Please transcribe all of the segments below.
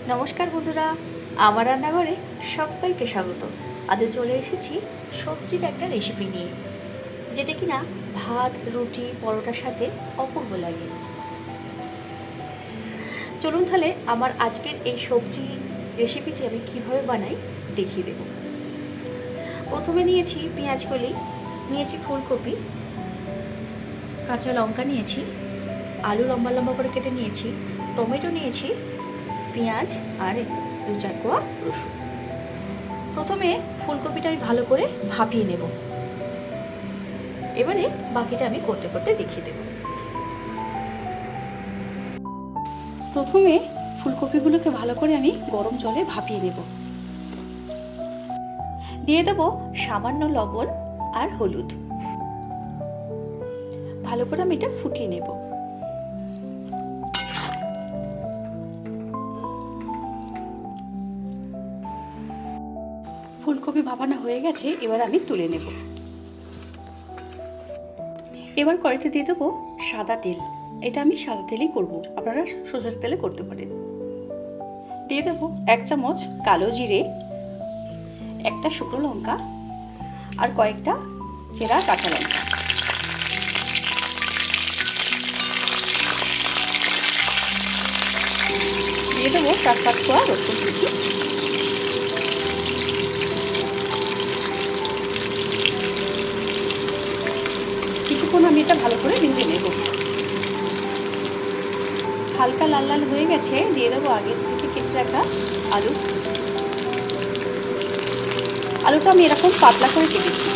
নমস্কার বন্ধুরা, আমার রান্নাঘরে সবাইকে স্বাগত। আজ চলে এসেছি সবজির একটা রেসিপি নিয়ে, যেটা কিনা ভাত, রুটি, পরোটার সাথে অপূর্ব লাগে। চলুন তাহলে আমার আজকের এই সবজি রেসিপিটি আমি কিভাবে বানাই দেখিয়ে দেব। প্রথমে নিয়েছি পেঁয়াজ কলি, নিয়েছি ফুলকপি, কাঁচা লঙ্কা নিয়েছি, আলু লম্বা লম্বা করে কেটে নিয়েছি, টমেটো নিয়েছি, পেঁয়াজ আর 2-4 কোয়া রসুন। প্রথমে ফুলকপিটা আমি ভালো করে ভাপিয়ে নেব, এবারে বাকিটা আমি করতে করতে দেখিয়ে দেব। প্রথমে ফুলকপিগুলোকে ভালো করে আমি গরম জলে ভাপিয়ে নেব। দিয়ে দেব সামান্য লবণ আর হলুদ। ভালো করে আমি এটা ফুটিয়ে নেব। ফুলকপি ভাপানো হয়ে গেছে, এবার আমি তুলে নেব। এবার কড়াইতে দিয়ে দেবো সাদা তেল। এটা আমি সাদা তেলেই করব, আপনারা সরষের তেলে করতে পারেন। দিয়ে দেবো 1 চামচ কালো জিরে, একটা শুকনো লঙ্কা আর কয়েকটা চেরা কাঁচা লঙ্কা। দিয়ে দেবো 4-5 কোয়া রসুন কুচি। কিছুক্ষণ আমি এটা ভালো করে ভেজে নেব। হালকা লাল লাল হয়ে গেছে, দিয়ে দেবো আগে থেকে কেটে রাখা আলু। আলুটা আমি এরকম পাতলা করে কেটেছি।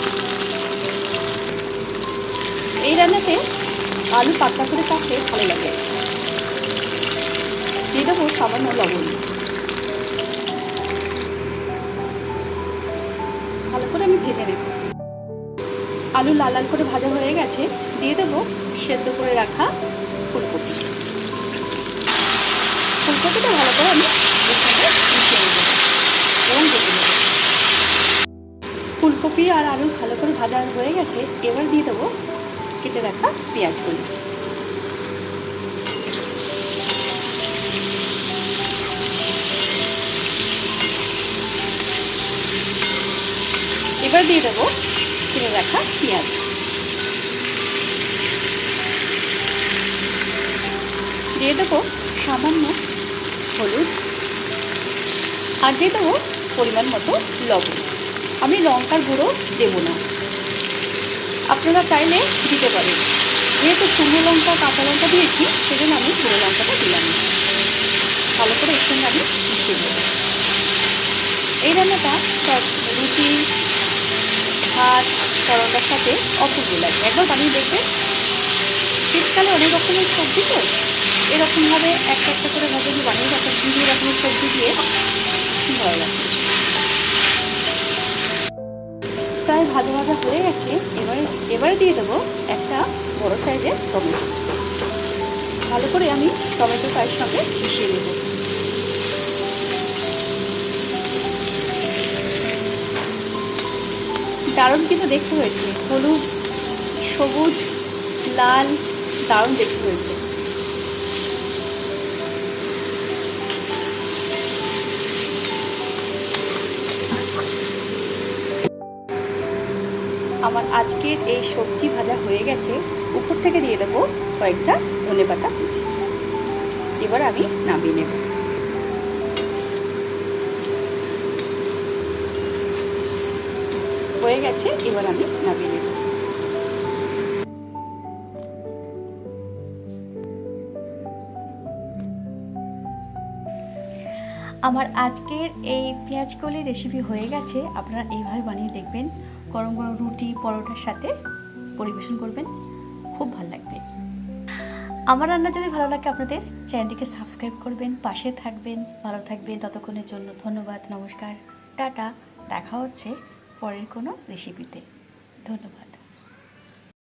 এই রান্নাতে আলু পাতলা করে কাটলে ভালো লাগে। দিয়ে দেবো সামান্য লবণ। ভালো করে আমি ভেজে নেব। আলু লাল লাল করে ভাজা হয়ে গেছে, দিয়ে দেবো সেদ্ধ করে রাখা ফুলকপি। ফুলকপিটা ভালো করে আমি এর সঙ্গে মিশিয়ে নেব এবং ভেজে নেব। ফুলকপি আর আলু ভালো করে ভাজা হয়ে গেছে, এবার দিয়ে দেবো কেটে রাখা পেঁয়াজগুলো। এবার দিয়ে দেবো কেটে রাখা পেঁয়াজ। দিয়ে দেবো সামান্য হলুদ আর দিয়ে দেবো পরিমাণ মতো লবণ। আমি লঙ্কার গুঁড়ো দেবো না, আপনারা চাইলে দিতে পারেন। যেহেতু শুকনো লঙ্কা কাঁচা লঙ্কা দিয়েছি, সেজন্য আমি গুঁড়ো লঙ্কাটা দিলাম। ভালো করে এর সঙ্গে আমি মিশিয়ে দেবো। এই রান্নাটা সব রুটি, ভাত, পরোটার সাথে অপূর্ব লাগে। একবার বানিয়ে দেখবেন। শীতকালে অনেক রকমের সবজি তো, এরকমভাবে একটা একটা করে ভাবে বানিয়ে রাখা বিভিন্ন রকমের সবজি দিয়ে ভালো লাগে। প্রায় ভাজা ভাজা হয়ে গেছে, এবারে দিয়ে দেবো একটা বড় সাইজের টমেটো। ভালো করে আমি টমেটো ফ্রাইয়ের সঙ্গে মিশিয়ে নেব। দারুণ কিন্তু দেখতে হয়েছে, হলুদ, সবুজ, লাল, দারুণ দেখতে হয়েছে। আমার আজকের এই সবজি ভাজা হয়ে গেছে, উপর থেকে দিয়ে দেবো কয়েকটা ধনেপাতা কুচি। এবার আমি নামিয়ে নেব। হয়ে গেছে, এবার আমি নামিয়ে নেব। আমার আজকের এই পেঁয়াজকলি রেসিপি হয়ে গেছে। আপনারা এইভাবে বানিয়ে দেখবেন, গরম গরম রুটি পরোটার সাথে পরিবেশন করবেন, খুব ভালো লাগবে। আমার রান্না যদি ভালো লাগে আপনাদের, চ্যানেলটিকে সাবস্ক্রাইব করবেন, পাশে থাকবেন। ভালো থাকবেন, ততক্ষণের জন্য ধন্যবাদ, নমস্কার, টাটা। দেখা হচ্ছে পরের কোনো রেসিপিতে। ধন্যবাদ।